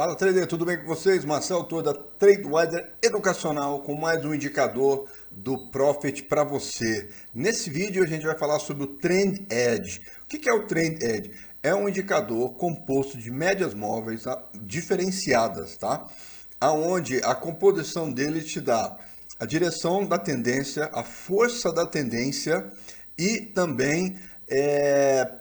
Fala trader, tudo bem com vocês? Marcel, autor da TradeWider Educacional com mais um indicador do Profit para você. Nesse vídeo a gente vai falar sobre o Trend Edge. O que é o Trend Edge? É um indicador composto de médias móveis diferenciadas, tá? Aonde a composição dele te dá a direção da tendência, a força da tendência e também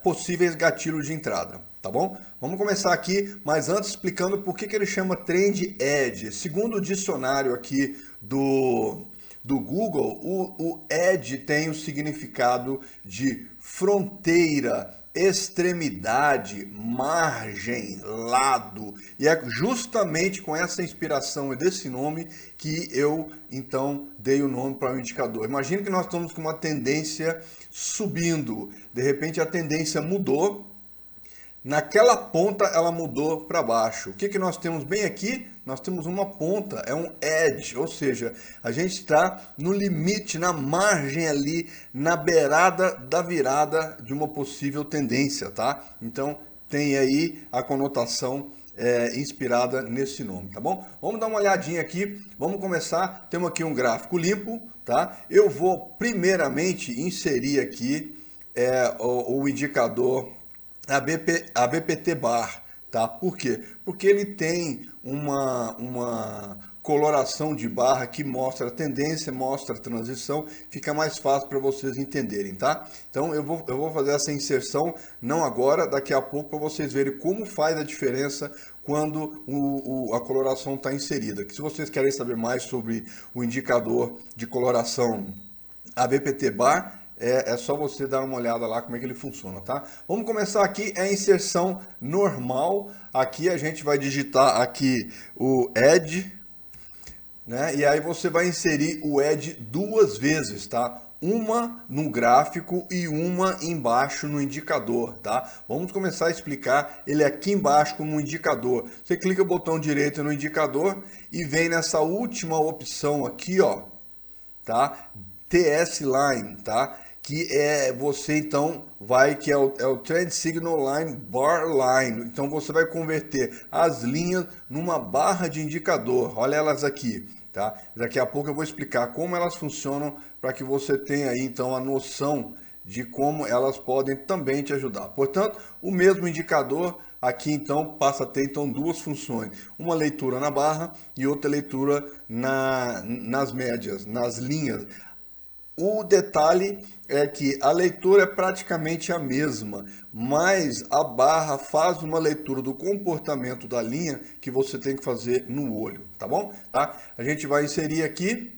possíveis gatilhos de entrada, tá bom? Vamos começar aqui, mas antes explicando por que ele chama Trend Edge. Segundo o dicionário aqui do Google, o Edge tem o significado de fronteira, extremidade, margem, lado. E é justamente com essa inspiração e desse nome que eu, então, dei o nome para o indicador. Imagina que nós estamos com uma tendência subindo. De repente a tendência mudou. Naquela ponta ela mudou para baixo. O que nós temos bem aqui? Nós temos uma ponta, é um edge, ou seja, a gente está no limite, na margem ali, na beirada da virada de uma possível tendência, tá? Então tem aí a conotação inspirada nesse nome, tá bom? Vamos dar uma olhadinha aqui, vamos começar. Temos aqui um gráfico limpo, tá? Eu vou primeiramente inserir aqui o indicador a BPT Bar, tá? Por quê? Porque ele tem uma coloração de barra que mostra a tendência, mostra a transição, fica mais fácil para vocês entenderem, tá? Então eu vou fazer essa inserção, não agora, daqui a pouco, para vocês verem como faz a diferença quando a coloração está inserida. Se vocês querem saber mais sobre o indicador de coloração ABPT Bar, é só você dar uma olhada lá como é que ele funciona, tá? Vamos começar aqui, é a inserção normal. Aqui a gente vai digitar aqui o Edge, né? E aí você vai inserir o Edge duas vezes, tá? Uma no gráfico e uma embaixo no indicador, tá? Vamos começar a explicar ele aqui embaixo como um indicador. Você clica o botão direito no indicador e vem nessa última opção aqui, ó, tá? TS Line, tá? Que você então vai, que é o Trend Signal Line Bar Line. Então você vai converter as linhas numa barra de indicador. Olha elas aqui, tá? Daqui a pouco eu vou explicar como elas funcionam para que você tenha aí então a noção de como elas podem também te ajudar. Portanto, o mesmo indicador aqui então passa a ter então duas funções, uma leitura na barra e outra leitura nas médias, nas linhas. O detalhe é que a leitura é praticamente a mesma, mas a barra faz uma leitura do comportamento da linha que você tem que fazer no olho, tá bom? Tá? A gente vai inserir aqui,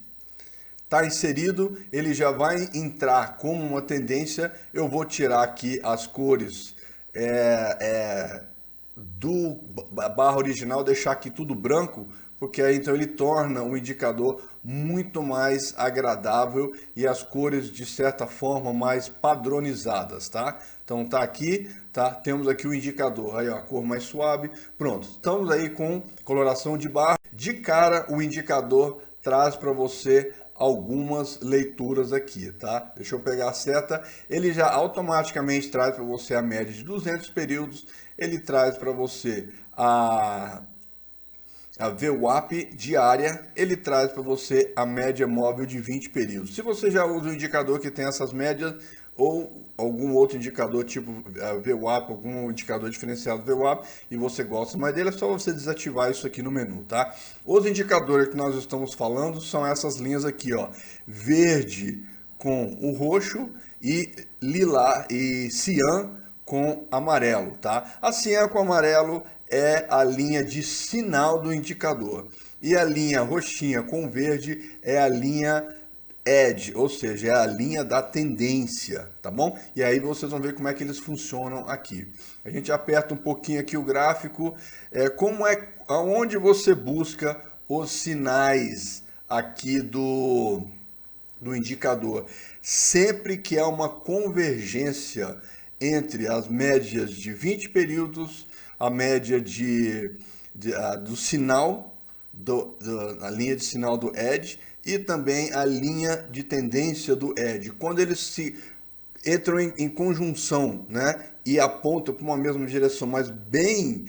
tá inserido, ele já vai entrar como uma tendência. Eu vou tirar aqui as cores do barra original, deixar aqui tudo branco, porque aí então ele torna o indicador muito mais agradável e as cores de certa forma mais padronizadas, tá? Então tá aqui, tá? Temos aqui o indicador, aí ó, a cor mais suave, pronto. Estamos aí com coloração de barra. De cara o indicador traz para você algumas leituras aqui, tá? Deixa eu pegar a seta. Ele já automaticamente traz para você a média de 200 períodos, ele traz para você a VWAP diária, ele traz para você a média móvel de 20 períodos. Se você já usa um indicador que tem essas médias ou algum outro indicador tipo VWAP, algum indicador diferenciado VWAP e você gosta mais dele, é só você desativar isso aqui no menu, tá? Os indicadores que nós estamos falando são essas linhas aqui, ó, verde com o roxo e lilá e cian com amarelo, tá? A cian com amarelo é a linha de sinal do indicador. E a linha roxinha com verde é a linha Edge, ou seja, é a linha da tendência, tá bom? E aí vocês vão ver como é que eles funcionam aqui. A gente aperta um pouquinho aqui o gráfico, aonde você busca os sinais aqui do indicador. Sempre que há uma convergência entre as médias de 20 períodos, a média do sinal, a linha de sinal do Edge e também a linha de tendência do Edge. Quando eles se entram em conjunção, né, e apontam para uma mesma direção, mas bem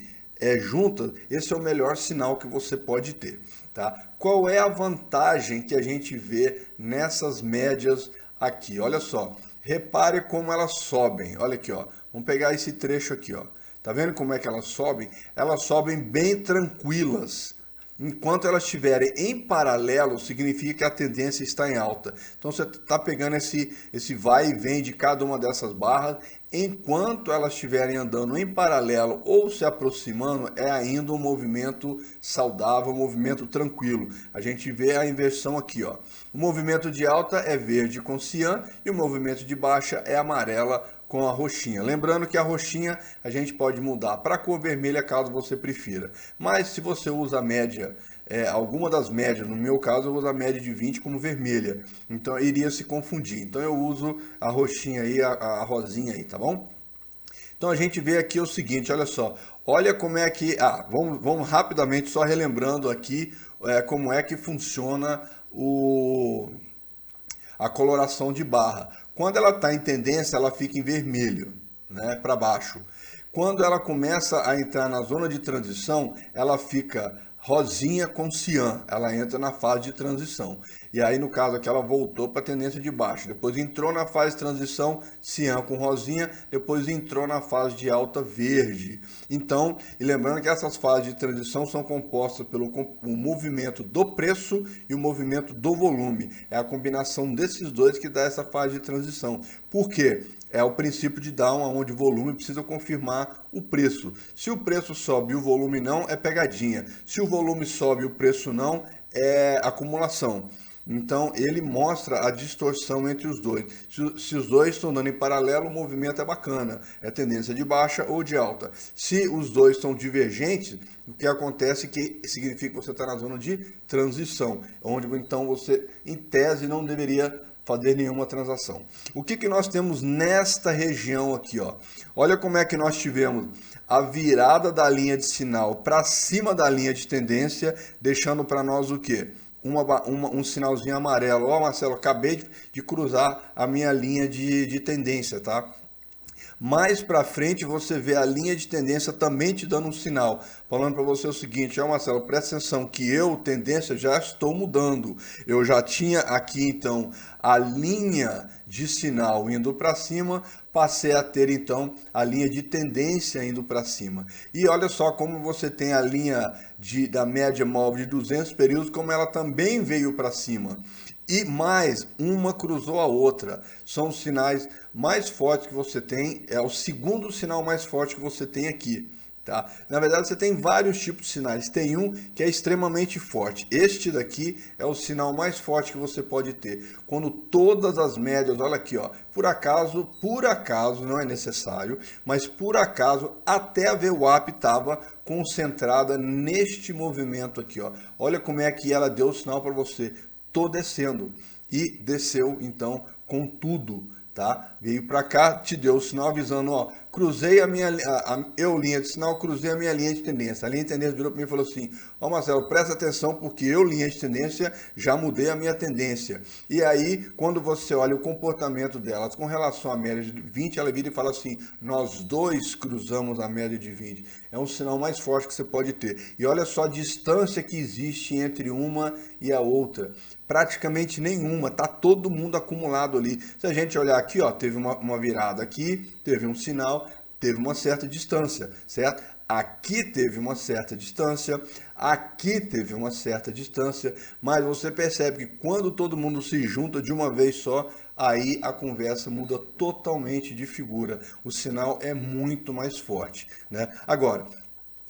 juntas, esse é o melhor sinal que você pode ter, tá? Qual é a vantagem que a gente vê nessas médias aqui? Olha só, repare como elas sobem. Olha aqui, ó. Vamos pegar esse trecho aqui, ó. Tá vendo como é que elas sobem? Elas sobem bem tranquilas. Enquanto elas estiverem em paralelo, significa que a tendência está em alta. Então você está pegando esse vai e vem de cada uma dessas barras. Enquanto elas estiverem andando em paralelo ou se aproximando, é ainda um movimento saudável, um movimento tranquilo. A gente vê a inversão aqui, ó. O movimento de alta é verde com cian e o movimento de baixa é amarela com a roxinha. Lembrando que a roxinha a gente pode mudar para a cor vermelha caso você prefira. Mas se você usa a média, alguma das médias, no meu caso eu uso a média de 20 como vermelha, então iria se confundir. Então eu uso a roxinha aí, a rosinha aí, tá bom? Então a gente vê aqui o seguinte, olha só, olha como é que, vamos rapidamente só relembrando aqui como é que funciona a coloração de barra. Quando ela está em tendência, ela fica em vermelho, né, para baixo. Quando ela começa a entrar na zona de transição, ela fica rosinha com cian, ela entra na fase de transição. E aí, no caso aqui, ela voltou para a tendência de baixo. Depois entrou na fase de transição, cian com rosinha, depois entrou na fase de alta verde. Então, e lembrando que essas fases de transição são compostas pelo movimento do preço e o movimento do volume. É a combinação desses dois que dá essa fase de transição. Por quê? É o princípio de Down, onde o volume precisa confirmar o preço. Se o preço sobe e o volume não, é pegadinha. Se o volume sobe e o preço não, é acumulação. Então, ele mostra a distorção entre os dois. Se os dois estão andando em paralelo, o movimento é bacana. É tendência de baixa ou de alta. Se os dois estão divergentes, o que acontece que significa que você está na zona de transição, onde então você, em tese, não deveria fazer nenhuma transação. O que nós temos nesta região aqui, ó? Olha como é que nós tivemos a virada da linha de sinal para cima da linha de tendência, deixando para nós o quê? Um sinalzinho amarelo. Ó, Marcelo, acabei de cruzar a minha linha de tendência, tá? Mais para frente você vê a linha de tendência também te dando um sinal, falando para você o seguinte: ó, Marcelo, presta atenção que eu, tendência, já estou mudando. Eu já tinha aqui então a linha de sinal indo para cima, passei a ter então a linha de tendência indo para cima. E olha só como você tem a linha da média móvel de 200 períodos, como ela também veio para cima. E mais, uma cruzou a outra. São os sinais mais fortes que você tem, é o segundo sinal mais forte que você tem aqui, tá? Na verdade, você tem vários tipos de sinais. Tem um que é extremamente forte. Este daqui é o sinal mais forte que você pode ter. Quando todas as médias, olha aqui, ó, por acaso, não é necessário, mas por acaso, até a VWAP estava concentrada neste movimento aqui, ó. Olha como é que ela deu o sinal para você. Tô descendo, e desceu então com tudo, tá? Veio para cá, te deu o sinal avisando, ó, cruzei linha de sinal, cruzei a minha linha de tendência. A linha de tendência virou para mim e falou assim: ó, Marcelo, presta atenção porque eu, linha de tendência, já mudei a minha tendência. E aí, quando você olha o comportamento delas com relação à média de 20, ela vira e fala assim: nós dois cruzamos a média de 20. É um sinal mais forte que você pode ter. E olha só a distância que existe entre uma e a outra. Praticamente nenhuma, tá todo mundo acumulado ali. Se a gente olhar aqui, ó, teve uma virada aqui, teve um sinal, teve uma certa distância, certo? Aqui teve uma certa distância, aqui teve uma certa distância, mas você percebe que quando todo mundo se junta de uma vez só, aí a conversa muda totalmente de figura. O sinal é muito mais forte, né? Agora,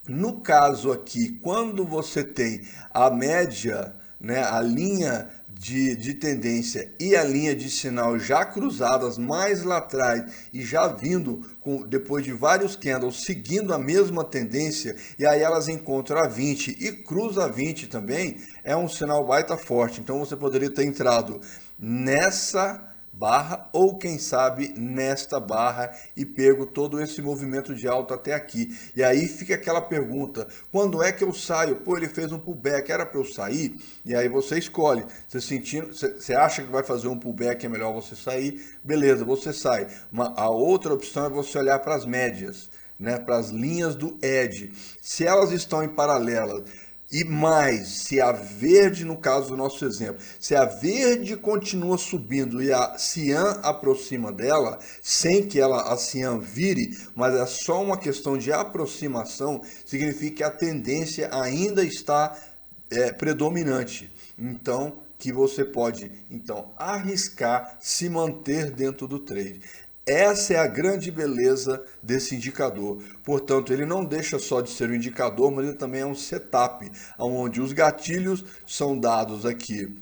no caso aqui, quando você tem a média, né, a linha de tendência e a linha de sinal já cruzadas mais lá atrás e já vindo depois de vários candles seguindo a mesma tendência, e aí elas encontram a 20 e cruza a 20 também, é um sinal baita forte. Então você poderia ter entrado nessa barra ou quem sabe nesta barra e pego todo esse movimento de alta até aqui. E aí fica aquela pergunta: quando é que eu saio? Pô, ele fez um pullback, era para eu sair? E aí você escolhe. Você acha que vai fazer um pullback, é melhor você sair? Beleza, você sai. A outra opção é você olhar para as médias. né, para as linhas do edge, se elas estão em paralelas, e mais, se a verde, no caso do nosso exemplo, se a verde continua subindo e a cian aproxima dela, sem que a cian vire, mas é só uma questão de aproximação, significa que a tendência ainda está predominante. Então, que você pode arriscar se manter dentro do trade. Essa é a grande beleza desse indicador. Portanto, ele não deixa só de ser um indicador, mas ele também é um setup, onde os gatilhos são dados aqui.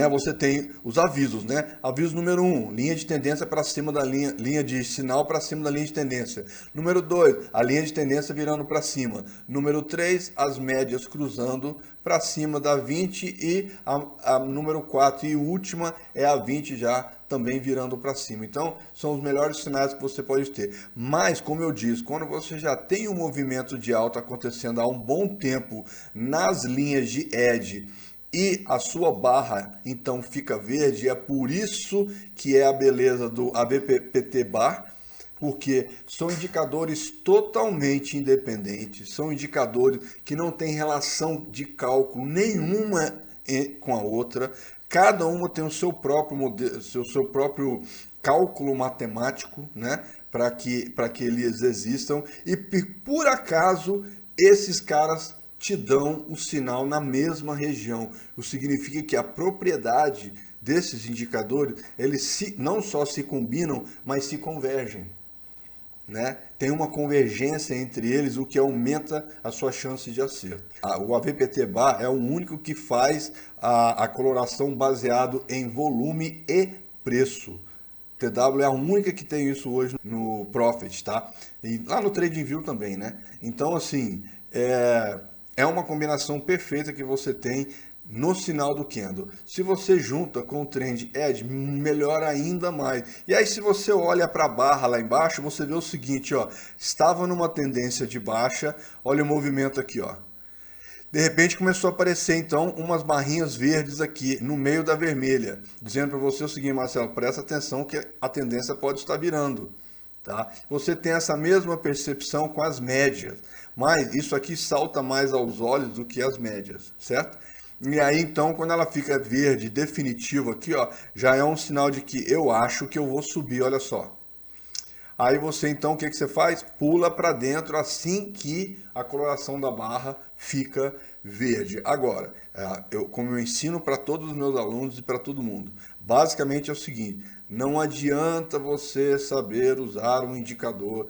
Você tem os avisos, né? Aviso número 1, linha de tendência para cima da linha de sinal para cima da linha de tendência. Número 2, a linha de tendência virando para cima. Número 3, as médias cruzando para cima da 20 e a número 4 e última é a 20 já também virando para cima. Então, são os melhores sinais que você pode ter. Mas, como eu disse, quando você já tem um movimento de alta acontecendo há um bom tempo nas linhas de edge, e a sua barra então fica verde, é por isso que é a beleza do ABPT Bar, porque são indicadores totalmente independentes, são indicadores que não têm relação de cálculo nenhuma com a outra, cada uma tem o seu próprio modelo, seu próprio cálculo matemático, né, para que eles existam, e por acaso esses caras te dão o sinal na mesma região. O que significa que a propriedade desses indicadores, eles não só se combinam, mas se convergem. Né? Tem uma convergência entre eles, o que aumenta a sua chance de acerto. O AVPT Bar é o único que faz a coloração baseado em volume e preço. TW é a única que tem isso hoje no Profit, tá? E lá no TradingView também, né? Então, assim, é uma combinação perfeita que você tem no sinal do candle. Se você junta com o Trend Edge, melhora ainda mais. E aí, se você olha para a barra lá embaixo, você vê o seguinte, ó, estava numa tendência de baixa, olha o movimento aqui, ó. De repente começou a aparecer então umas barrinhas verdes aqui no meio da vermelha, dizendo para você o seguinte, Marcelo, presta atenção que a tendência pode estar virando. Tá? Você tem essa mesma percepção com as médias, mas isso aqui salta mais aos olhos do que as médias, certo? E aí então quando ela fica verde definitivo aqui, ó, já é um sinal de que eu acho que eu vou subir, olha só. Aí você então o que você faz? Pula para dentro assim que a coloração da barra fica verde. Agora, como eu ensino para todos os meus alunos e para todo mundo, basicamente é o seguinte, não adianta você saber usar um indicador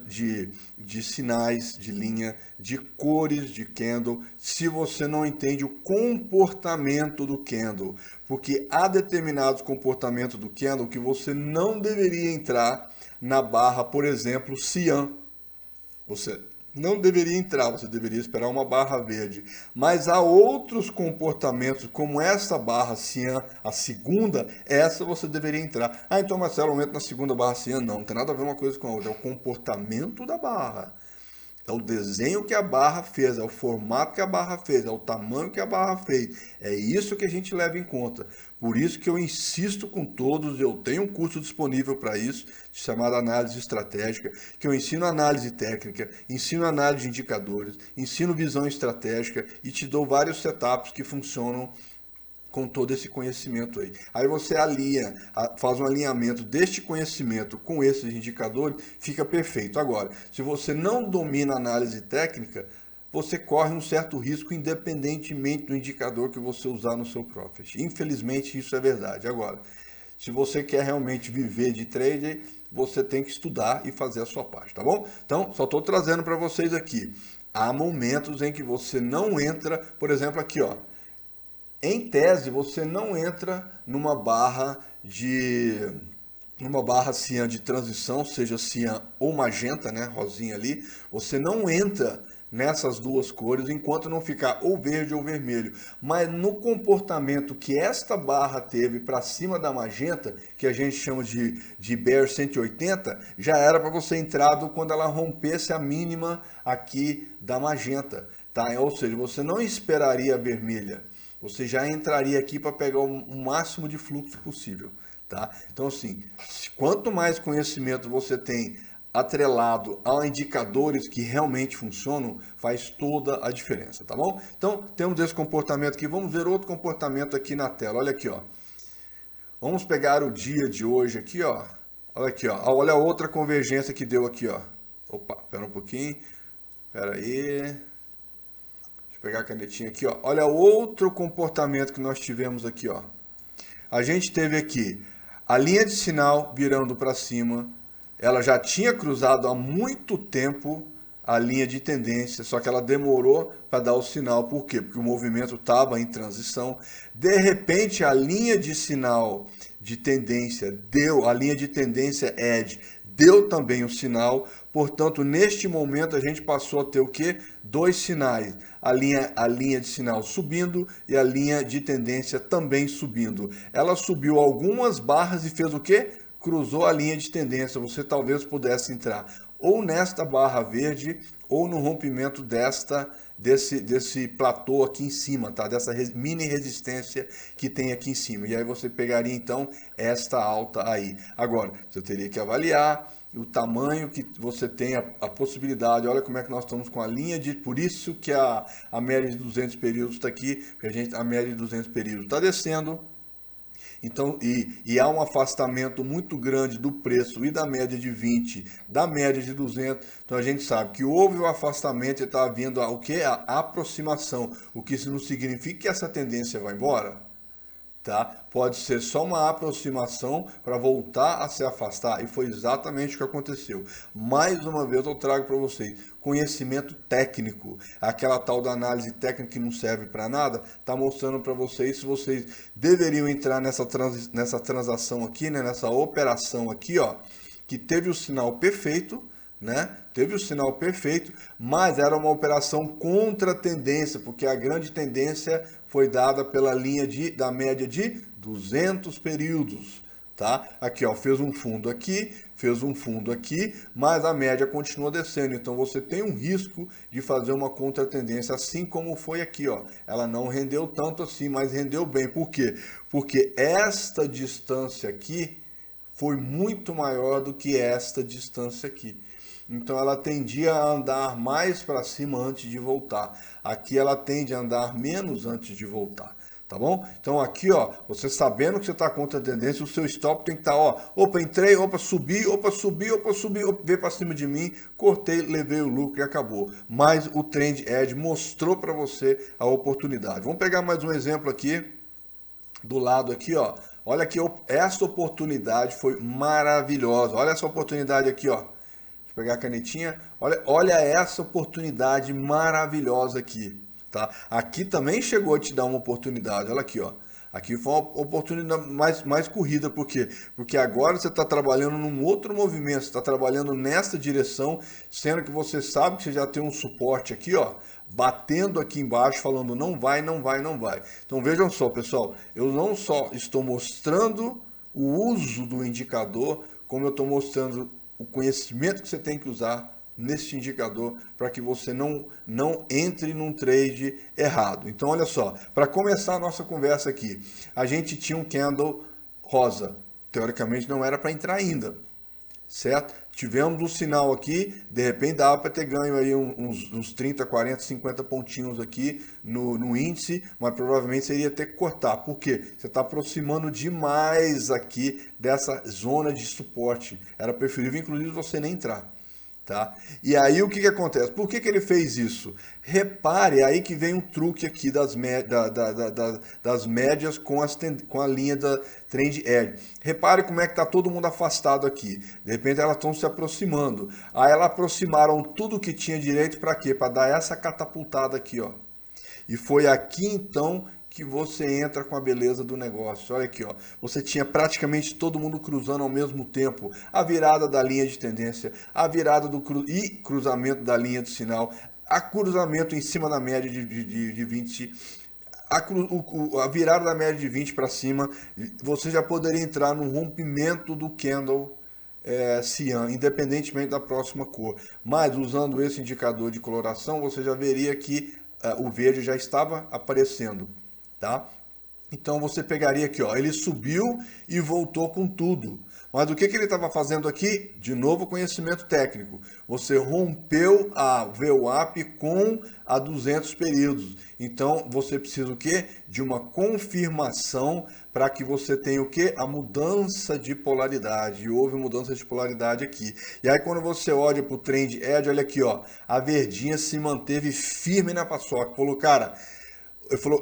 de sinais de linha, de cores de candle, se você não entende o comportamento do candle, porque há determinados comportamentos do candle que você não deveria entrar na barra, por exemplo, cian. Você não deveria entrar, você deveria esperar uma barra verde. Mas há outros comportamentos, como essa barra cian, a segunda, essa você deveria entrar. Ah, então Marcelo, eu entro na segunda barra cian. Não tem nada a ver uma coisa com a outra, é o comportamento da barra. É o desenho que a barra fez, é o formato que a barra fez, é o tamanho que a barra fez. É isso que a gente leva em conta. Por isso que eu insisto com todos, eu tenho um curso disponível para isso, chamado Análise Estratégica, que eu ensino análise técnica, ensino análise de indicadores, ensino visão estratégica e te dou vários setups que funcionam com todo esse conhecimento aí. Aí você alinha, faz um alinhamento deste conhecimento com esses indicadores, fica perfeito. Agora, se você não domina a análise técnica, você corre um certo risco independentemente do indicador que você usar no seu profit. Infelizmente, isso é verdade. Agora, se você quer realmente viver de trade, você tem que estudar e fazer a sua parte, tá bom? Então, só estou trazendo para vocês aqui. Há momentos em que você não entra, por exemplo, aqui, ó. Em tese, você não entra numa barra cian de transição, seja cian ou magenta, né, rosinha ali, você não entra nessas duas cores enquanto não ficar ou verde ou vermelho. Mas no comportamento que esta barra teve para cima da magenta, que a gente chama de Bear 180, já era para você entrar quando ela rompesse a mínima aqui da magenta, tá? Ou seja, você não esperaria a vermelha. Você já entraria aqui para pegar o máximo de fluxo possível, tá? Então, assim, quanto mais conhecimento você tem atrelado a indicadores que realmente funcionam, faz toda a diferença, tá bom? Então, temos esse comportamento aqui. Vamos ver outro comportamento aqui na tela. Olha aqui, ó. Vamos pegar o dia de hoje aqui, ó. Olha aqui, ó. Olha a outra convergência que deu aqui, ó. Opa, espera um pouquinho. Espera aí. Deixa eu pegar a canetinha aqui, ó. Olha outro comportamento que nós tivemos aqui, ó. A gente teve aqui a linha de sinal virando para cima. Ela já tinha cruzado há muito tempo a linha de tendência, só que ela demorou para dar o sinal. Por quê? Porque o movimento estava em transição. De repente, a linha de sinal de tendência deu, a linha de tendência ED deu também o sinal. Portanto, neste momento, a gente passou a ter o quê? Dois sinais. A linha de sinal subindo e a linha de tendência também subindo. Ela subiu algumas barras e fez o quê? Cruzou a linha de tendência. Você talvez pudesse entrar ou nesta barra verde ou no rompimento desse platô aqui em cima, tá? Dessa mini resistência que tem aqui em cima. E aí você pegaria então esta alta aí. Agora, você teria que avaliar o tamanho que você tem, a possibilidade. Olha como é que nós estamos com a linha de... Por isso que a média de 200 períodos está aqui, porque a média de 200 períodos está descendo. Então, e há um afastamento muito grande do preço e da média de 20, da média de 200. Então a gente sabe que houve o afastamento e está havendo o que? A aproximação. O que isso não significa que essa tendência vai embora. Tá? Pode ser só uma aproximação para voltar a se afastar, e foi exatamente o que aconteceu. Mais uma vez eu trago para vocês conhecimento técnico, aquela tal da análise técnica que não serve para nada, tá mostrando para vocês se vocês deveriam entrar nessa transação aqui, né? Nessa operação aqui, ó, que teve o sinal perfeito, né? Teve o sinal perfeito, mas era uma operação contra a tendência, porque a grande tendência foi dada pela linha da média de 200 períodos, tá? Aqui, ó, fez um fundo aqui, mas a média continua descendo, então você tem um risco de fazer uma contra-tendência, assim como foi aqui, ó. Ela não rendeu tanto assim, mas rendeu bem. Por quê? Porque esta distância aqui foi muito maior do que esta distância aqui. Então ela tendia a andar mais para cima antes de voltar. Aqui ela tende a andar menos antes de voltar, tá bom? Então aqui, ó, você sabendo que você está contra a tendência, o seu stop tem que estar, ó, opa, entrei, opa, subi, veio para cima de mim, cortei, levei o lucro e acabou. Mas o Trend Edge mostrou para você a oportunidade. Vamos pegar mais um exemplo aqui, do lado aqui, ó. Olha que essa oportunidade foi maravilhosa. Olha essa oportunidade aqui, ó. Pegar a canetinha, olha essa oportunidade maravilhosa aqui, tá? Aqui também chegou a te dar uma oportunidade, olha aqui, ó. Aqui foi uma oportunidade mais corrida, por quê? Porque agora você está trabalhando num outro movimento, você está trabalhando nessa direção, sendo que você sabe que você já tem um suporte aqui, ó, batendo aqui embaixo, falando não vai, não vai, não vai. Então vejam só, pessoal, eu não só estou mostrando o uso do indicador, como eu estou mostrando o conhecimento que você tem que usar nesse indicador para que você não entre num trade errado. Então, olha só, para começar a nossa conversa aqui, a gente tinha um candle rosa. Teoricamente não era para entrar ainda, certo? Tivemos um sinal aqui, de repente dava para ter ganho aí uns 30, 40, 50 pontinhos aqui no índice, mas provavelmente você iria ter que cortar. Por quê? Você está aproximando demais aqui dessa zona de suporte. Era preferível, inclusive, você nem entrar. Tá? E aí o que acontece? Por que ele fez isso? Repare aí que vem um truque aqui das médias com a linha da Trend Edge. Repare como é que está todo mundo afastado aqui. De repente elas estão se aproximando. Aí elas aproximaram tudo que tinha direito para quê? Para dar essa catapultada aqui, ó. E foi aqui então que você entra com a beleza do negócio. Olha aqui, ó. Você tinha praticamente todo mundo cruzando ao mesmo tempo. A virada da linha de tendência, a virada do cruzamento da linha de sinal, a cruzamento em cima da média de 20, a virada da média de 20 para cima. Você já poderia entrar no rompimento do candle cian, independentemente da próxima cor. Mas usando esse indicador de coloração, você já veria que o verde já estava aparecendo. Tá? Então você pegaria aqui, ó, ele subiu e voltou com tudo. Mas o que ele estava fazendo aqui? De novo, conhecimento técnico. Você rompeu a VWAP com a 200 períodos. Então você precisa o quê? De uma confirmação para que você tenha o quê? A mudança de polaridade. E houve mudança de polaridade aqui. E aí quando você olha para o Trend Edge, olha aqui, ó, a verdinha se manteve firme na paçoca. Falou, cara,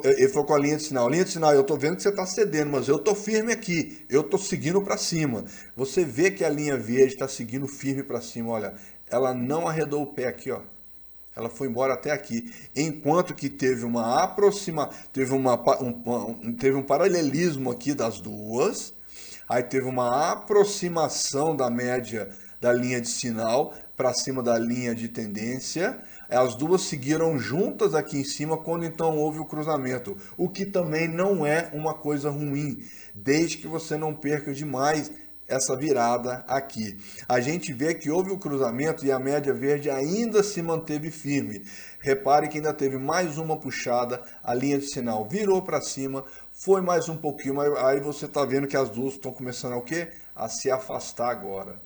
ele falou com a linha de sinal. Linha de sinal, eu estou vendo que você está cedendo, mas eu estou firme aqui. Eu estou seguindo para cima. Você vê que a linha verde está seguindo firme para cima. Olha, ela não arredou o pé aqui, ó. Ela foi embora até aqui. Enquanto que teve uma aproximação, teve um paralelismo aqui das duas. Aí teve uma aproximação da média da linha de sinal para cima da linha de tendência. As duas seguiram juntas aqui em cima quando então houve o cruzamento, o que também não é uma coisa ruim, desde que você não perca demais essa virada aqui. A gente vê que houve o cruzamento e a média verde ainda se manteve firme. Repare que ainda teve mais uma puxada, a linha de sinal virou para cima, foi mais um pouquinho, mas aí você está vendo que as duas estão começando a o quê? A se afastar agora.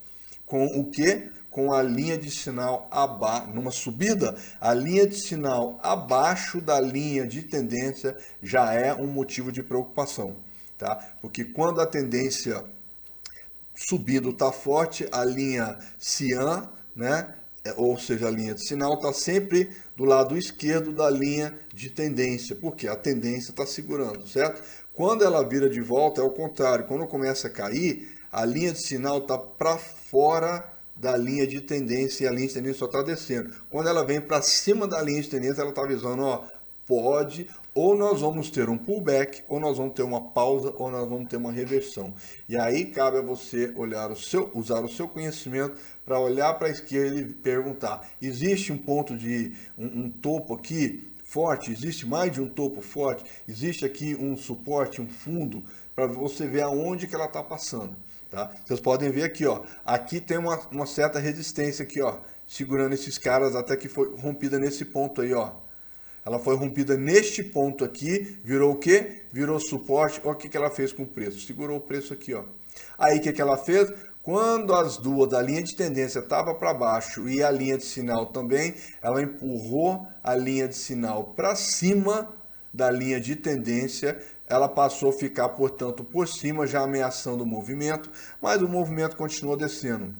Com o quê? Com a linha de sinal abaixo, numa subida, a linha de sinal abaixo da linha de tendência já é um motivo de preocupação, tá? Porque quando a tendência subindo está forte, a linha cian, né? Ou seja, a linha de sinal está sempre do lado esquerdo da linha de tendência, porque a tendência está segurando, certo? Quando ela vira de volta, é o contrário, quando começa a cair, a linha de sinal está para fora da linha de tendência e a linha de tendência só está descendo. Quando ela vem para cima da linha de tendência, ela está avisando, ó, pode, ou nós vamos ter um pullback, ou nós vamos ter uma pausa, ou nós vamos ter uma reversão. E aí cabe a você usar o seu conhecimento para olhar para a esquerda e perguntar, existe um ponto de um topo aqui forte? Existe mais de um topo forte? Existe aqui um suporte, um fundo, para você ver aonde que ela está passando. Tá? Vocês podem ver aqui, ó, aqui tem uma certa resistência aqui, ó, segurando esses caras até que foi rompida nesse ponto aí, ó. Ela foi rompida neste ponto aqui, virou o quê? Virou suporte. Olha o que ela fez com o preço. Segurou o preço aqui, ó. Aí o que ela fez? Quando as duas da linha de tendência estavam para baixo e a linha de sinal também, ela empurrou a linha de sinal para cima da linha de tendência. Ela passou a ficar, portanto, por cima, já ameaçando o movimento, mas o movimento continuou descendo.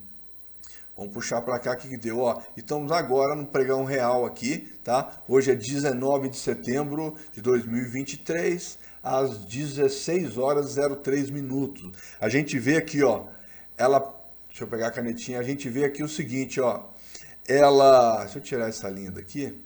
Vamos puxar para cá, o que deu? Ó, estamos agora no pregão real aqui, tá? Hoje é 19 de setembro de 2023, às 16 horas 03 minutos. A gente vê aqui, ó, deixa eu pegar a canetinha, a gente vê aqui o seguinte, ó, deixa eu tirar essa linha daqui.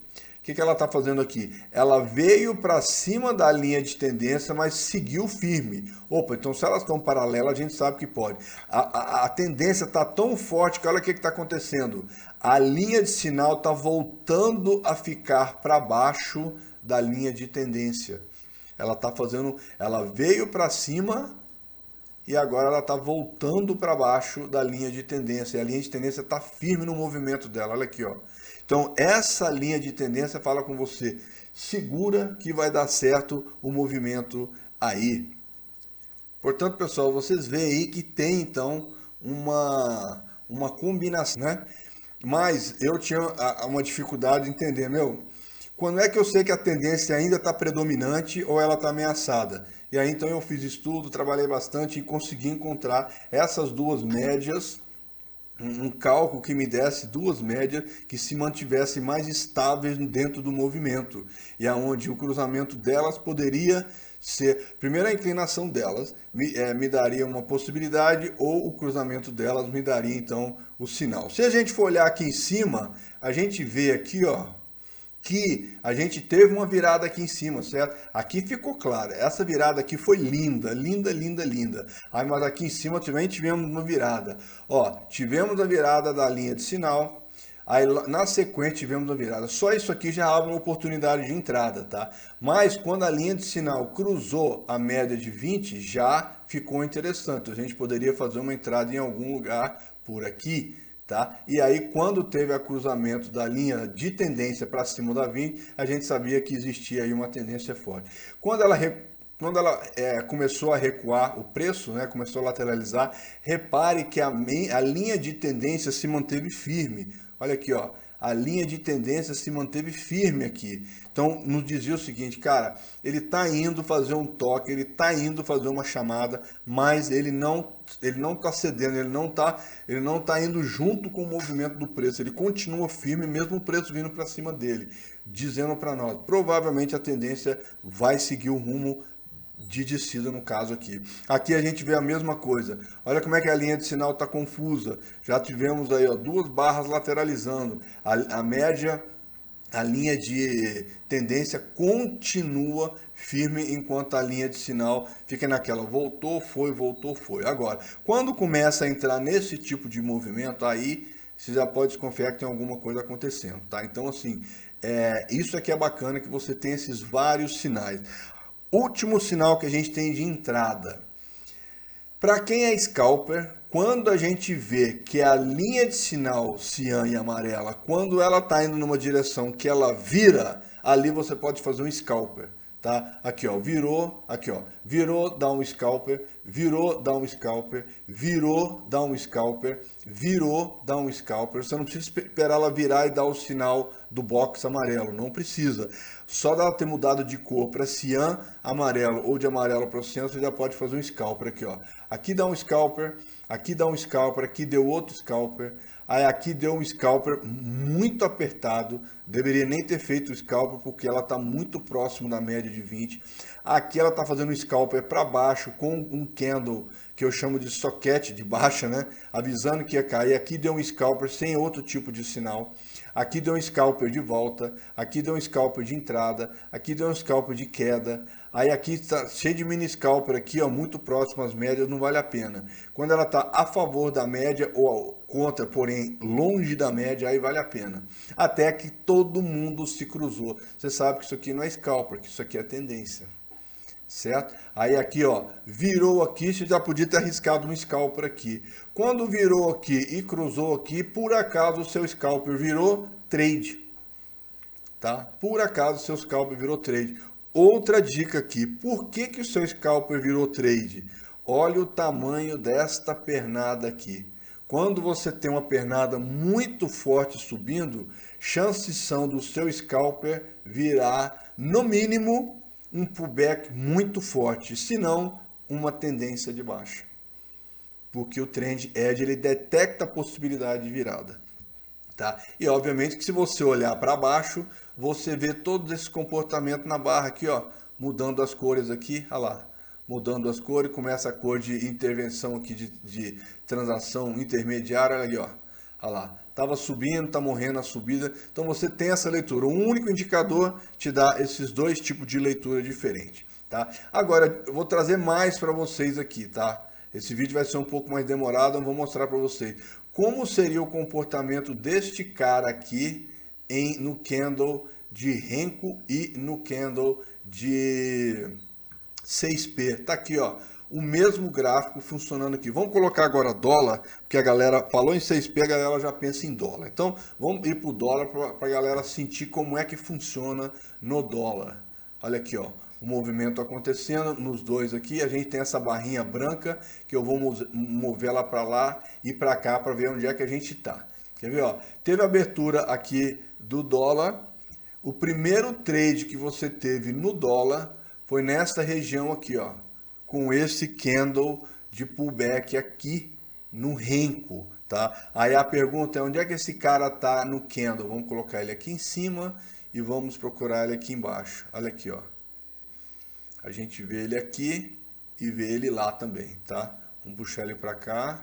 O que ela está fazendo aqui? Ela veio para cima da linha de tendência, mas seguiu firme. Opa, então se elas estão paralelas, a gente sabe que pode. A tendência está tão forte que olha o que está acontecendo. A linha de sinal está voltando a ficar para baixo da linha de tendência. Ela veio para cima e agora ela está voltando para baixo da linha de tendência. E a linha de tendência está firme no movimento dela. Olha aqui, ó. Então, essa linha de tendência fala com você, segura que vai dar certo o movimento aí. Portanto, pessoal, vocês veem aí que tem, então, uma combinação, né? Mas eu tinha uma dificuldade de entender, quando é que eu sei que a tendência ainda está predominante ou ela está ameaçada? E aí, então, eu fiz estudo, trabalhei bastante e consegui encontrar essas duas médias, um cálculo que me desse duas médias que se mantivessem mais estáveis dentro do movimento e aonde o cruzamento delas poderia ser, primeiro a inclinação delas me daria uma possibilidade ou o cruzamento delas me daria então o sinal. Se a gente for olhar aqui em cima, a gente vê aqui, ó, que a gente teve uma virada aqui em cima, certo? Aqui ficou claro, essa virada aqui foi linda, linda, linda, linda. Aí, mas aqui em cima também tivemos uma virada. Ó, tivemos a virada da linha de sinal, aí na sequência tivemos a virada. Só isso aqui já abre uma oportunidade de entrada, tá? Mas quando a linha de sinal cruzou a média de 20, já ficou interessante. A gente poderia fazer uma entrada em algum lugar por aqui, tá? E aí, quando teve o cruzamento da linha de tendência para cima da 20, a gente sabia que existia aí uma tendência forte. Quando ela quando ela começou a recuar o preço, né, começou a lateralizar, repare que a linha de tendência se manteve firme. Olha aqui, ó, a linha de tendência se manteve firme aqui. Então, nos dizia o seguinte, cara, ele está indo fazer um toque, ele está indo fazer uma chamada, mas ele não está cedendo, ele não tá indo junto com o movimento do preço, ele continua firme, mesmo o preço vindo para cima dele, dizendo para nós, provavelmente a tendência vai seguir o rumo de descida no caso aqui. Aqui a gente vê a mesma coisa. Olha como é que a linha de sinal está confusa. Já tivemos aí, ó, duas barras lateralizando. A média, a linha de tendência continua firme enquanto a linha de sinal fica naquela voltou, foi, voltou, foi. Agora, quando começa a entrar nesse tipo de movimento, aí você já pode desconfiar que tem alguma coisa acontecendo, tá? Então, assim, isso aqui é bacana que você tem esses vários sinais. Último sinal que a gente tem de entrada. Para quem é scalper, quando a gente vê que a linha de sinal cian e amarela, quando ela está indo numa direção que ela vira, ali você pode fazer um scalper. Tá? Aqui, ó, virou, aqui, ó, virou, dá um scalper, virou, dá um scalper, virou, dá um scalper, virou, dá um scalper. Você não precisa esperar ela virar e dar o sinal do box amarelo, não precisa. Só dela ter mudado de cor para cian amarelo ou de amarelo para cian, você já pode fazer um scalper aqui, ó. Aqui dá um scalper, aqui dá um scalper, aqui deu outro scalper. Aí aqui deu um scalper muito apertado, deveria nem ter feito o scalper porque ela está muito próximo da média de 20. Aqui ela está fazendo um scalper para baixo com um candle que eu chamo de socket de baixa, né? Avisando que ia cair. Aqui deu um scalper sem outro tipo de sinal. Aqui deu um scalper de volta, aqui deu um scalper de entrada, aqui deu um scalper de queda. Aí aqui está cheio de mini scalper aqui, ó, muito próximo às médias, não vale a pena. Quando ela está a favor da média ou contra, porém longe da média, aí vale a pena. Até que todo mundo se cruzou. Você sabe que isso aqui não é scalper, que isso aqui é tendência. Certo? Aí aqui, ó, virou aqui, você já podia ter arriscado um scalper aqui. Quando virou aqui e cruzou aqui, por acaso o seu scalper virou trade. Tá? Por acaso o seu scalper virou trade. Outra dica aqui, por que que o seu scalper virou trade? Olha o tamanho desta pernada aqui. Quando você tem uma pernada muito forte subindo, chances são do seu scalper virar, no mínimo, um pullback muito forte, se não uma tendência de baixa. Porque o trend edge ele detecta a possibilidade de virada. Tá? E obviamente que se você olhar para baixo, você vê todo esse comportamento na barra aqui, ó, mudando as cores aqui, olha lá, mudando as cores, começa a cor de intervenção aqui de transação intermediária, olha ali, ó, olha lá, estava subindo, está morrendo a subida, então você tem essa leitura, um único indicador te dá esses dois tipos de leitura diferentes, tá? Agora, eu vou trazer mais para vocês aqui, tá? Esse vídeo vai ser um pouco mais demorado, eu vou mostrar para vocês como seria o comportamento deste cara aqui no candle de Renko e no candle de 6P. Tá aqui, ó, o mesmo gráfico funcionando aqui. Vamos colocar agora dólar, porque a galera falou em 6P, a galera já pensa em dólar. Então, vamos ir para o dólar para a galera sentir como é que funciona no dólar. Olha aqui, ó, o movimento acontecendo nos dois aqui. A gente tem essa barrinha branca que eu vou mover ela para lá e para cá para ver onde é que a gente está. Quer ver, ó? Teve abertura aqui do dólar. O primeiro trade que você teve no dólar foi nessa região aqui, ó, com esse candle de pullback aqui no Renko, tá? Aí a pergunta é onde é que esse cara tá no candle? Vamos colocar ele aqui em cima e vamos procurar ele aqui embaixo. Olha aqui, ó. A gente vê ele aqui e vê ele lá também, tá? Vamos puxar ele para cá.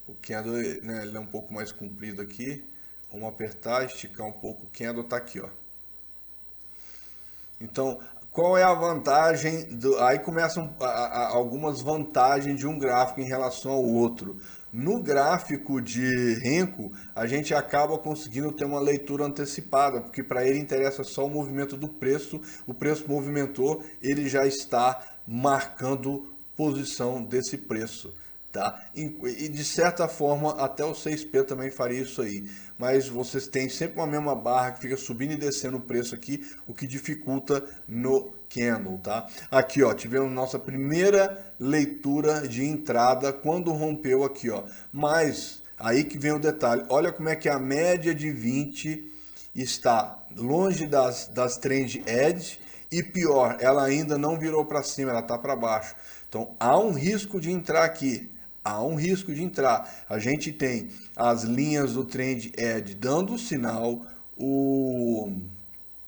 O candle, né, ele é um pouco mais comprido aqui. Vamos apertar, esticar um pouco. O candle tá aqui, ó. Então, qual é a vantagem? Aí começam algumas vantagens de um gráfico em relação ao outro. No gráfico de Renko, a gente acaba conseguindo ter uma leitura antecipada, porque para ele interessa só o movimento do preço. O preço movimentou, ele já está marcando posição desse preço. Tá? E de certa forma até o 6P também faria isso aí, mas vocês têm sempre uma mesma barra que fica subindo e descendo o preço aqui, o que dificulta no candle, tá? Aqui, ó, tivemos nossa primeira leitura de entrada quando rompeu aqui, ó. Mas aí que vem o detalhe. Olha como é que a média de 20 está longe das trend edge e pior, ela ainda não virou para cima, ela está para baixo. Então há um risco de entrar aqui. Há um risco de entrar. A gente tem as linhas do trend edge dando sinal,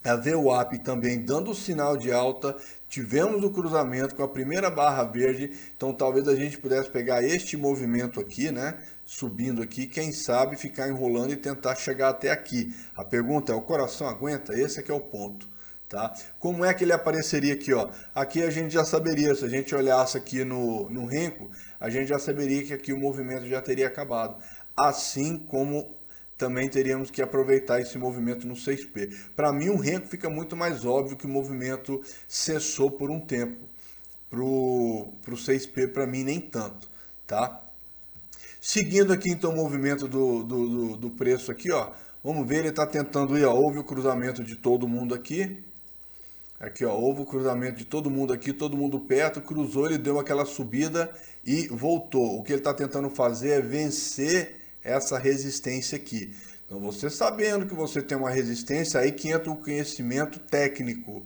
a VWAP também dando sinal de alta, tivemos o cruzamento com a primeira barra verde, então talvez a gente pudesse pegar este movimento aqui, né, subindo aqui, quem sabe ficar enrolando e tentar chegar até aqui. A pergunta é, o coração aguenta? Esse aqui é o ponto. Tá? Como é que ele apareceria aqui? Ó? Aqui a gente já saberia, se a gente olhasse aqui no Renko, a gente já saberia que aqui o movimento já teria acabado. Assim como também teríamos que aproveitar esse movimento no 6P. Para mim, o Renko fica muito mais óbvio que o movimento cessou por um tempo. Para o 6P, para mim, nem tanto. Tá? Seguindo aqui, então, o movimento do preço aqui, ó. Vamos ver, ele está tentando ir, ó, houve o cruzamento de todo mundo aqui. Aqui, ó, houve o cruzamento de todo mundo aqui, todo mundo perto, cruzou, ele deu aquela subida e voltou. O que ele está tentando fazer é vencer essa resistência aqui. Então, você sabendo que você tem uma resistência, aí que entra o conhecimento técnico.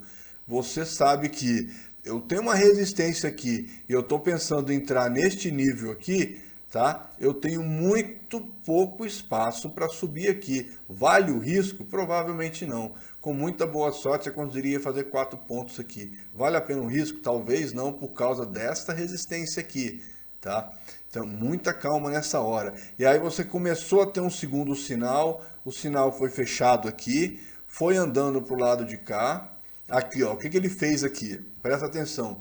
Você sabe que eu tenho uma resistência aqui e eu estou pensando em entrar neste nível aqui, tá? Eu tenho muito pouco espaço para subir aqui. Vale o risco? Provavelmente não. Com muita boa sorte, você conseguiria fazer 4 pontos aqui. Vale a pena o risco? Talvez não, por causa desta resistência aqui, tá? Então, muita calma nessa hora. E aí você começou a ter um segundo sinal, o sinal foi fechado aqui, foi andando para o lado de cá. Aqui, ó, o que ele fez aqui? Presta atenção.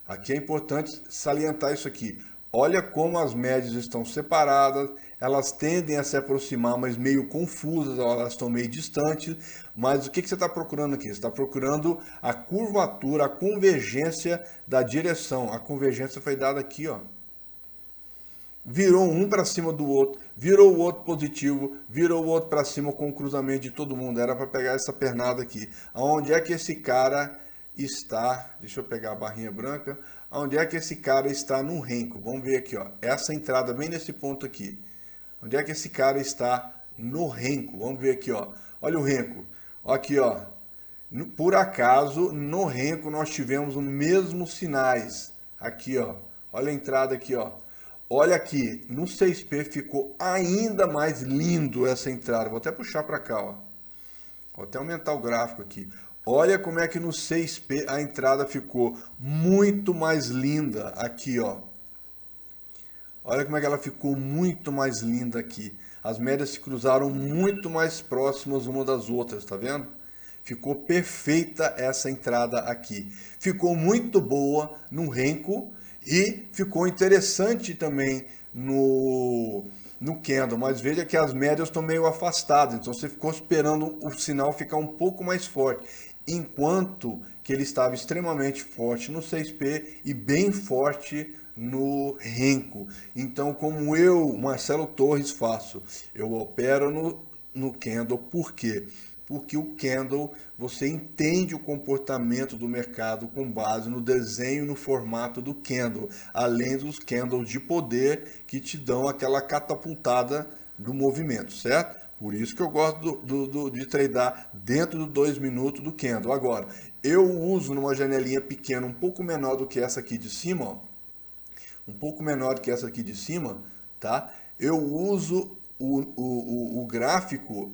Aqui é importante salientar isso aqui. Olha como as médias estão separadas, elas tendem a se aproximar, mas meio confusas, elas estão meio distantes. Mas o que você está procurando aqui? Você está procurando a curvatura, a convergência da direção. A convergência foi dada aqui, ó. Virou um para cima do outro, virou o outro positivo, virou o outro para cima com o cruzamento de todo mundo. Era para pegar essa pernada aqui. Aonde é que esse cara está? Deixa eu pegar a barrinha branca. Onde é que esse cara está no Renko? Vamos ver aqui, ó. Essa entrada bem nesse ponto aqui. Onde é que esse cara está no Renko? Vamos ver aqui, ó. Olha o Renko. Aqui, ó. Por acaso, no Renko nós tivemos os mesmos sinais. Aqui, ó. Olha a entrada aqui, ó. Olha aqui, no 6P ficou ainda mais lindo essa entrada. Vou até puxar para cá, ó. Vou até aumentar o gráfico aqui. Olha como é que no 6P a entrada ficou muito mais linda aqui, ó. Olha como é que ela ficou muito mais linda aqui. As médias se cruzaram muito mais próximas uma das outras, tá vendo? Ficou perfeita essa entrada aqui. Ficou muito boa no Renko e ficou interessante também no candle, mas veja que as médias estão meio afastadas, então você ficou esperando o sinal ficar um pouco mais forte, enquanto que ele estava extremamente forte no 6P e bem forte no Renko. Então, como eu, Marcelo Torres, faço? Eu opero no candle, por quê? Porque o candle, você entende o comportamento do mercado com base no desenho e no formato do candle, além dos candles de poder que te dão aquela catapultada do movimento, certo? Por isso que eu gosto de tradar dentro dos 2 minutos do candle. Agora, eu uso numa janelinha pequena, um pouco menor do que essa aqui de cima, ó, um pouco menor do que essa aqui de cima, tá? Eu uso o gráfico.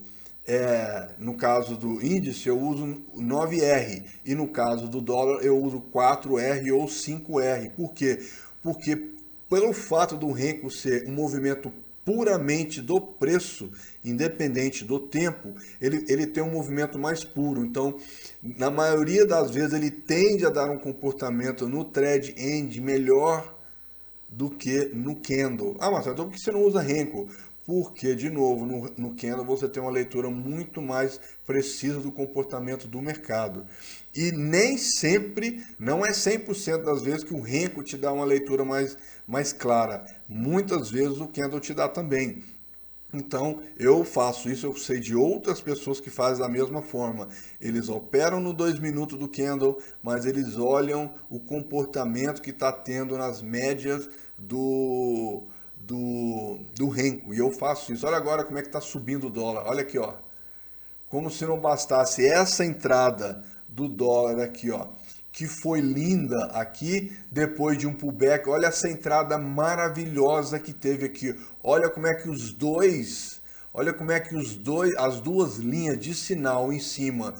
No caso do índice eu uso 9R e no caso do dólar eu uso 4R ou 5R. Por quê? Porque pelo fato do Renko ser um movimento puramente do preço, independente do tempo, ele tem um movimento mais puro. Então, na maioria das vezes ele tende a dar um comportamento no trade end melhor do que no candle. Ah, Marcelo, então por que você não usa Renko? Porque, de novo, no candle você tem uma leitura muito mais precisa do comportamento do mercado. E nem sempre, não é 100% das vezes que o Renko te dá uma leitura mais clara. Muitas vezes o candle te dá também. Então, eu faço isso, eu sei de outras pessoas que fazem da mesma forma. Eles operam no 2 minutos do candle, mas eles olham o comportamento que está tendo nas médias do Renko. E eu faço isso. Olha agora como é que está subindo o dólar. Olha aqui, ó. Como se não bastasse essa entrada do dólar aqui, ó, que foi linda aqui, depois de um pullback. Olha essa entrada maravilhosa que teve aqui. Olha como é que as duas linhas de sinal em cima,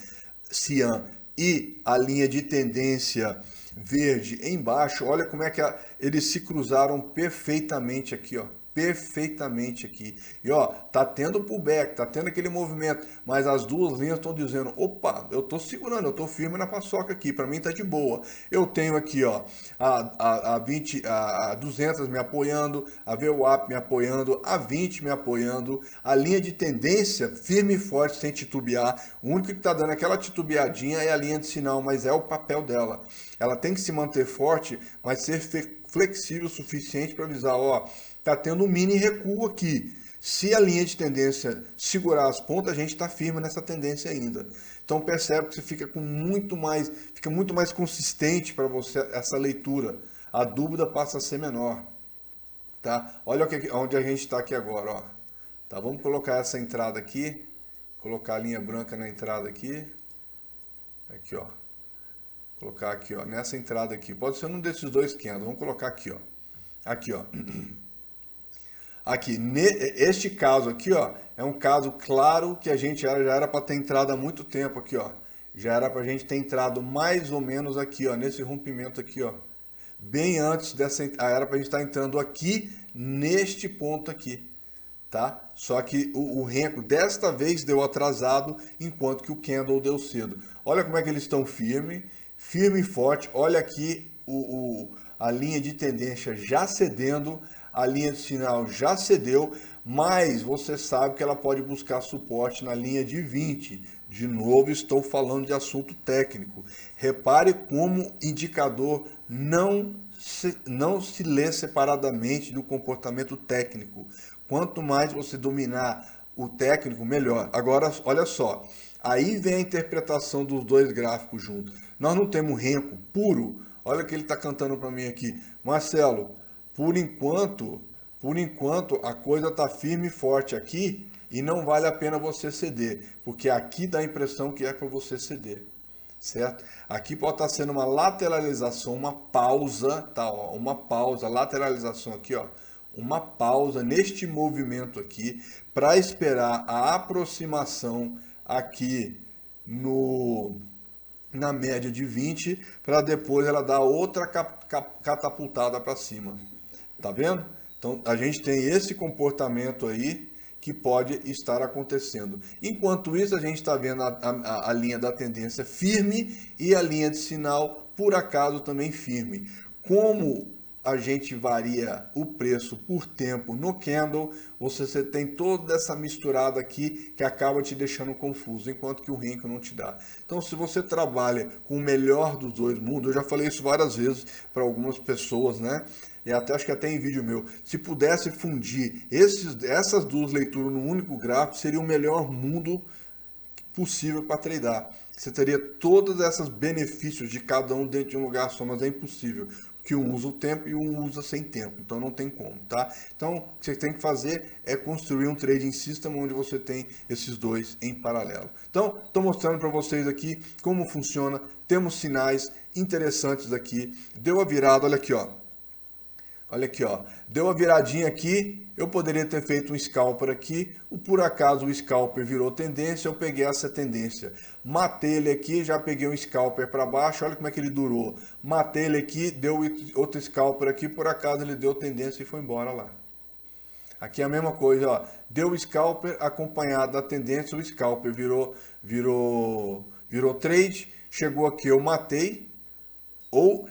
cian, e a linha de tendência verde embaixo, olha como é que eles se cruzaram perfeitamente aqui, ó. Perfeitamente aqui. E ó, tá tendo pullback, tá tendo aquele movimento, mas as duas linhas estão dizendo, opa, eu tô segurando, eu tô firme na paçoca aqui, para mim tá de boa. Eu tenho aqui, ó, a 200 me apoiando, a VWAP me apoiando, a 20 me apoiando, a linha de tendência firme e forte sem titubear. O único que tá dando aquela titubeadinha é a linha de sinal, mas é o papel dela. Ela tem que se manter forte, mas ser flexível o suficiente para avisar, ó, tá tendo um mini recuo aqui. Se a linha de tendência segurar as pontas, a gente está firme nessa tendência ainda. Então percebe que você fica muito mais consistente para você essa leitura. A dúvida passa a ser menor, tá? Olha onde a gente está aqui agora, ó. Tá, vamos colocar essa entrada aqui, colocar a linha branca na entrada aqui, aqui, ó. Colocar aqui, ó, nessa entrada aqui. Pode ser um desses dois candles. Vamos colocar aqui, ó. Aqui, ó. Aqui, este caso aqui, ó, é um caso claro que a gente já era para ter entrado há muito tempo aqui, ó. Já era para a gente ter entrado mais ou menos aqui, ó, nesse rompimento aqui, ó. Bem antes dessa, era para a gente estar entrando aqui neste ponto aqui, tá? Só que o Renko desta vez deu atrasado, enquanto que o candle deu cedo. Olha como é que eles estão firme e forte. Olha aqui a linha de tendência já cedendo, a linha de sinal já cedeu, mas você sabe que ela pode buscar suporte na linha de 20. De novo, estou falando de assunto técnico. Repare como indicador não se lê separadamente do comportamento técnico. Quanto mais você dominar o técnico, melhor. Agora, olha só. Aí vem a interpretação dos dois gráficos juntos. Nós não temos Renko puro. Olha o que ele está cantando para mim aqui. Marcelo, por enquanto a coisa está firme e forte aqui e não vale a pena você ceder, porque aqui dá a impressão que é para você ceder, certo? Aqui pode estar sendo uma lateralização, uma pausa, tá? Ó, uma pausa, lateralização aqui, ó, uma pausa neste movimento aqui para esperar a aproximação aqui na média de 20 para depois ela dar outra catapultada para cima. Tá vendo? Então a gente tem esse comportamento aí que pode estar acontecendo. Enquanto isso, a gente está vendo a linha da tendência firme e a linha de sinal, por acaso, também firme. Como a gente varia o preço por tempo no candle, você tem toda essa misturada aqui que acaba te deixando confuso, enquanto que o Renko não te dá. Então, se você trabalha com o melhor dos dois mundos, eu já falei isso várias vezes para algumas pessoas, né? E acho que até em vídeo meu, se pudesse fundir essas duas leituras num único gráfico, seria o melhor mundo possível para tradar. Você teria todos esses benefícios de cada um dentro de um lugar só, mas é impossível, porque um usa o tempo e um usa sem tempo, então não tem como, tá? Então, o que você tem que fazer é construir um trading system onde você tem esses dois em paralelo. Então, estou mostrando para vocês aqui como funciona, temos sinais interessantes aqui, deu a virada, olha aqui, ó. Olha aqui, ó, deu uma viradinha aqui, eu poderia ter feito um scalper aqui, por acaso o scalper virou tendência, eu peguei essa tendência. Matei ele aqui, já peguei um scalper para baixo, olha como é que ele durou. Matei ele aqui, deu outro scalper aqui, por acaso ele deu tendência e foi embora lá. Aqui é a mesma coisa, ó, deu o scalper acompanhado da tendência, o scalper virou trade, chegou aqui, eu matei, ou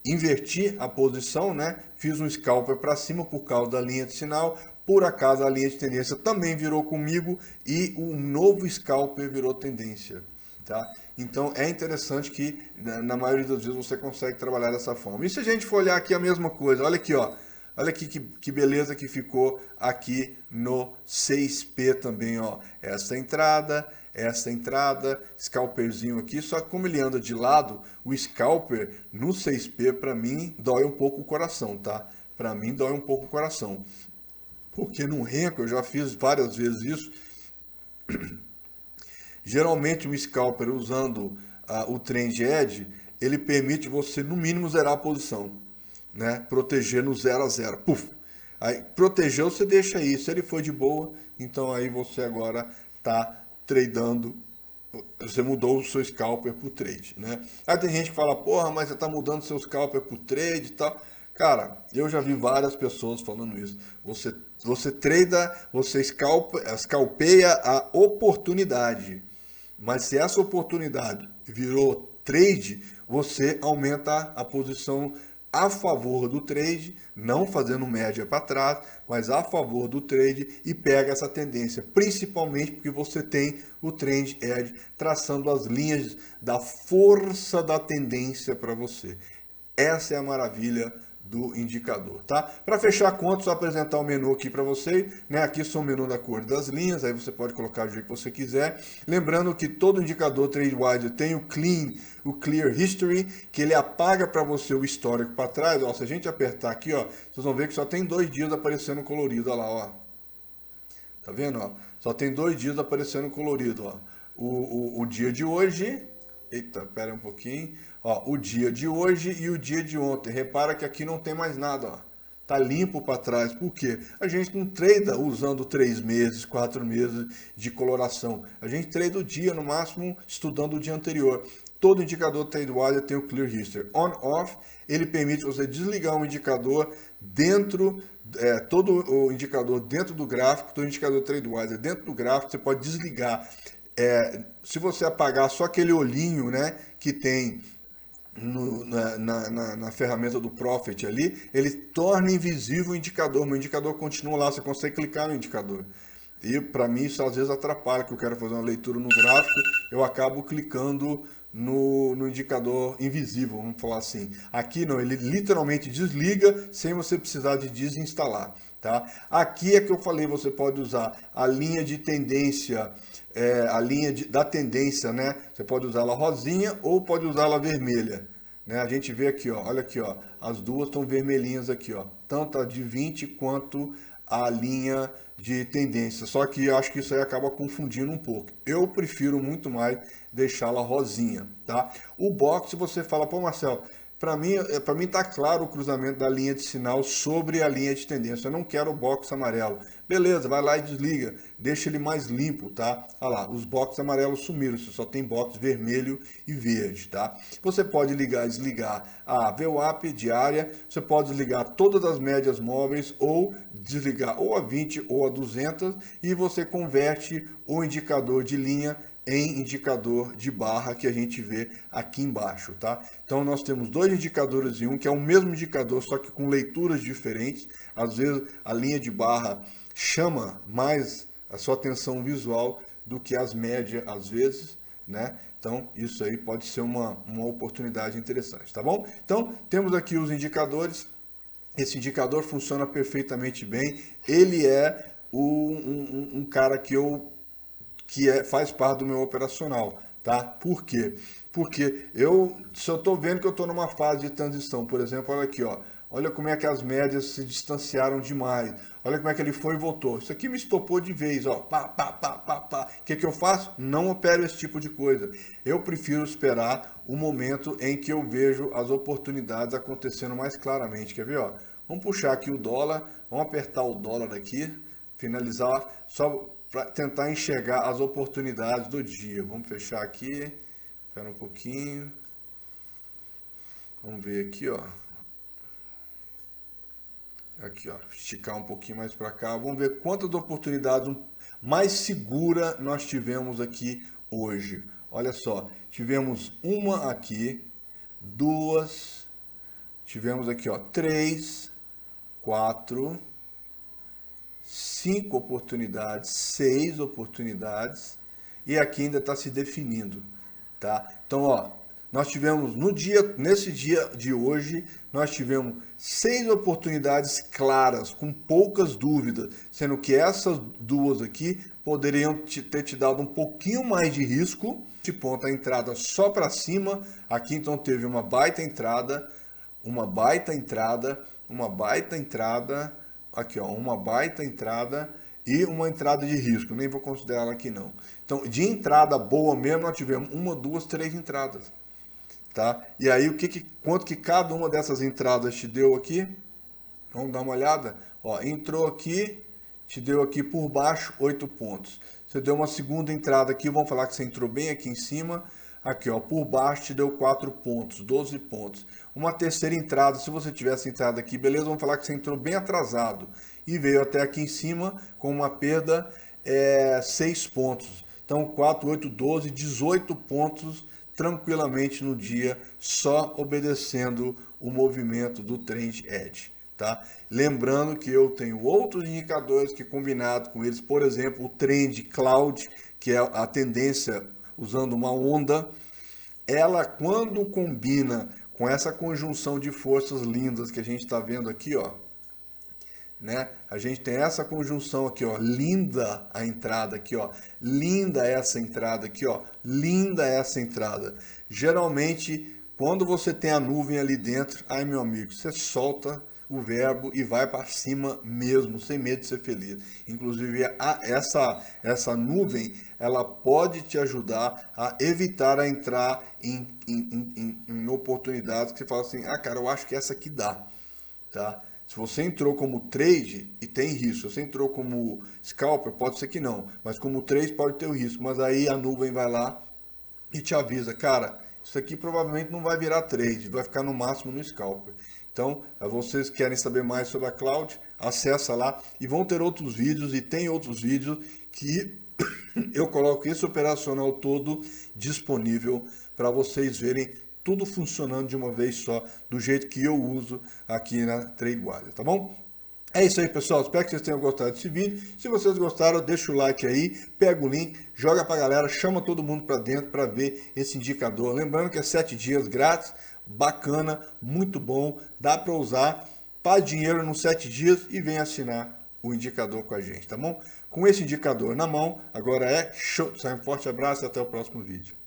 inverti a posição, né? Fiz um scalper para cima por causa da linha de sinal. Por acaso a linha de tendência também virou comigo e um novo scalper virou tendência, tá? Então é interessante que na maioria das vezes você consegue trabalhar dessa forma. E se a gente for olhar aqui a mesma coisa, olha aqui, ó. Olha aqui que beleza que ficou aqui no 6P também, ó. Essa entrada, scalperzinho aqui, só que como ele anda de lado, o scalper no 6P para mim dói um pouco o coração, tá? Para mim dói um pouco o coração. Porque no Renko eu já fiz várias vezes isso. Geralmente um scalper usando o Trend Edge, ele permite você no mínimo zerar a posição, né? Proteger no 0 a 0. Puf. Aí protegeu, você deixa aí. Se ele for de boa, então aí você agora tá tradando, você mudou o seu scalper pro trade, né? Aí tem gente que fala, porra, mas você tá mudando seu scalper pro trade e tal. Cara, eu já vi várias pessoas falando isso. Você trada, você scalpeia a oportunidade. Mas se essa oportunidade virou trade, você aumenta a posição a favor do trade, não fazendo média para trás, mas a favor do trade e pega essa tendência, principalmente porque você tem o Trend Edge traçando as linhas da força da tendência para você. Essa é a maravilha do indicador, tá? Para fechar a conta, só apresentar o menu aqui para você, né? Aqui são o menu da cor das linhas, aí você pode colocar do jeito que você quiser. Lembrando que todo indicador TradeWise tem o Clear History, que ele apaga para você o histórico para trás. Ó, se a gente apertar aqui, ó, vocês vão ver que só tem 2 dias aparecendo colorido, ó lá, ó. Tá vendo, ó? Só tem 2 dias aparecendo colorido, ó. O dia de hoje, eita, pera um pouquinho. Ó, o dia de hoje e o dia de ontem. Repara que aqui não tem mais nada, ó. Tá limpo para trás. Por quê? A gente não trada usando 3 meses, 4 meses de coloração. A gente trada o dia, no máximo, estudando o dia anterior. Todo indicador TradeWise tem o Clear History. On-Off, ele permite você desligar um indicador dentro, todo o indicador dentro do gráfico, todo indicador TradeWise dentro do gráfico, você pode desligar. Se você apagar só aquele olhinho, né, que tem na ferramenta do Profit ali, ele torna invisível o indicador, mas o indicador continua lá, você consegue clicar no indicador. E para mim isso às vezes atrapalha, que eu quero fazer uma leitura no gráfico, eu acabo clicando no indicador invisível, vamos falar assim. Aqui não, ele literalmente desliga sem você precisar de desinstalar. Tá? Aqui é que eu falei, você pode usar a linha de tendência, da tendência, né? Você pode usar ela rosinha ou pode usar ela vermelha. Né? A gente vê aqui, ó, olha aqui, ó, as duas estão vermelhinhas aqui, ó, tanto a de 20 quanto a linha de tendência. Só que eu acho que isso aí acaba confundindo um pouco. Eu prefiro muito mais deixá-la rosinha, tá? O box, você fala, pô, Marcelo, para mim tá claro o cruzamento da linha de sinal sobre a linha de tendência. Eu não quero o box amarelo. Beleza, vai lá e desliga. Deixa ele mais limpo, tá? Olha lá, os boxes amarelos sumiram. Você só tem box vermelho e verde, tá? Você pode ligar e desligar a VWAP diária. Você pode desligar todas as médias móveis ou desligar ou a 20 ou a 200 e você converte o indicador de linha em indicador de barra que a gente vê aqui embaixo, tá? Então nós temos 2 indicadores em um, que é o mesmo indicador, só que com leituras diferentes. Às vezes a linha de barra chama mais a sua atenção visual do que as médias, às vezes, né? Então isso aí pode ser uma oportunidade interessante, tá bom? Então temos aqui os indicadores. Esse indicador funciona perfeitamente bem. Ele é um cara que faz parte do meu operacional, tá? Por quê? Porque se eu estou vendo que eu estou numa fase de transição, por exemplo, olha aqui, ó, olha como é que as médias se distanciaram demais, olha como é que ele foi e voltou, isso aqui me estopou de vez, ó, pá, pá, pá, pá, pá. O que eu faço? Não opero esse tipo de coisa. Eu prefiro esperar o momento em que eu vejo as oportunidades acontecendo mais claramente. Quer ver, ó? Vamos puxar aqui o dólar, vamos apertar o dólar aqui, finalizar, só para tentar enxergar as oportunidades do dia. Vamos fechar aqui, espera um pouquinho, vamos ver aqui, ó, esticar um pouquinho mais para cá, vamos ver quantas oportunidades mais segura nós tivemos aqui hoje. Olha só, tivemos uma aqui, 2, tivemos aqui, ó, 3, 4, 5 oportunidades, 6 oportunidades, e aqui ainda está se definindo, tá? Então, ó, nós tivemos nesse dia de hoje, nós tivemos 6 oportunidades claras, com poucas dúvidas, sendo que essas duas aqui poderiam ter te dado um pouquinho mais de risco. De ponta a entrada só para cima, aqui então teve uma baita entrada, uma baita entrada, uma baita entrada, aqui ó, uma baita entrada e uma entrada de risco, nem vou considerar ela aqui não. Então, de entrada boa mesmo, nós tivemos 1, 2, 3 entradas. Tá? E aí, quanto que cada uma dessas entradas te deu aqui? Vamos dar uma olhada. Ó, entrou aqui, te deu aqui por baixo 8 pontos. Você deu uma segunda entrada aqui, vamos falar que você entrou bem aqui em cima. Aqui, ó, por baixo te deu 4 pontos, 12 pontos. Uma terceira entrada, se você tivesse entrado aqui, beleza, vamos falar que você entrou bem atrasado. E veio até aqui em cima com uma perda 6 pontos. Então, 4, 8, 12, 18 pontos tranquilamente no dia, só obedecendo o movimento do Trend Edge, tá? Lembrando que eu tenho outros indicadores que combinado com eles, por exemplo, o Trend Cloud, que é a tendência usando uma onda, ela quando combina com essa conjunção de forças lindas que a gente está vendo aqui, ó, né? A gente tem essa conjunção aqui, ó, linda a entrada aqui, ó, linda essa entrada aqui, ó, linda essa entrada. Geralmente, quando você tem a nuvem ali dentro, ai meu amigo, você solta o verbo e vai para cima mesmo, sem medo de ser feliz. Inclusive, essa nuvem, ela pode te ajudar a evitar a entrar em oportunidades que você fala assim, ah cara, eu acho que essa aqui dá, tá? Se você entrou como trade e tem risco, se você entrou como scalper, pode ser que não, mas como trade pode ter o risco, mas aí a nuvem vai lá e te avisa, cara, isso aqui provavelmente não vai virar trade, vai ficar no máximo no scalper. Então, vocês querem saber mais sobre a Cloud, acessa lá e vão ter outros vídeos e tem outros vídeos que eu coloco esse operacional todo disponível para vocês verem tudo funcionando de uma vez só, do jeito que eu uso aqui na Tradewallet, tá bom? É isso aí, pessoal. Espero que vocês tenham gostado desse vídeo. Se vocês gostaram, deixa o like aí, pega o link, joga pra galera, chama todo mundo para dentro para ver esse indicador. Lembrando que é 7 dias grátis, bacana, muito bom, dá para usar, faz dinheiro nos 7 dias e vem assinar o indicador com a gente, tá bom? Com esse indicador na mão, agora é show. Um forte abraço e até o próximo vídeo.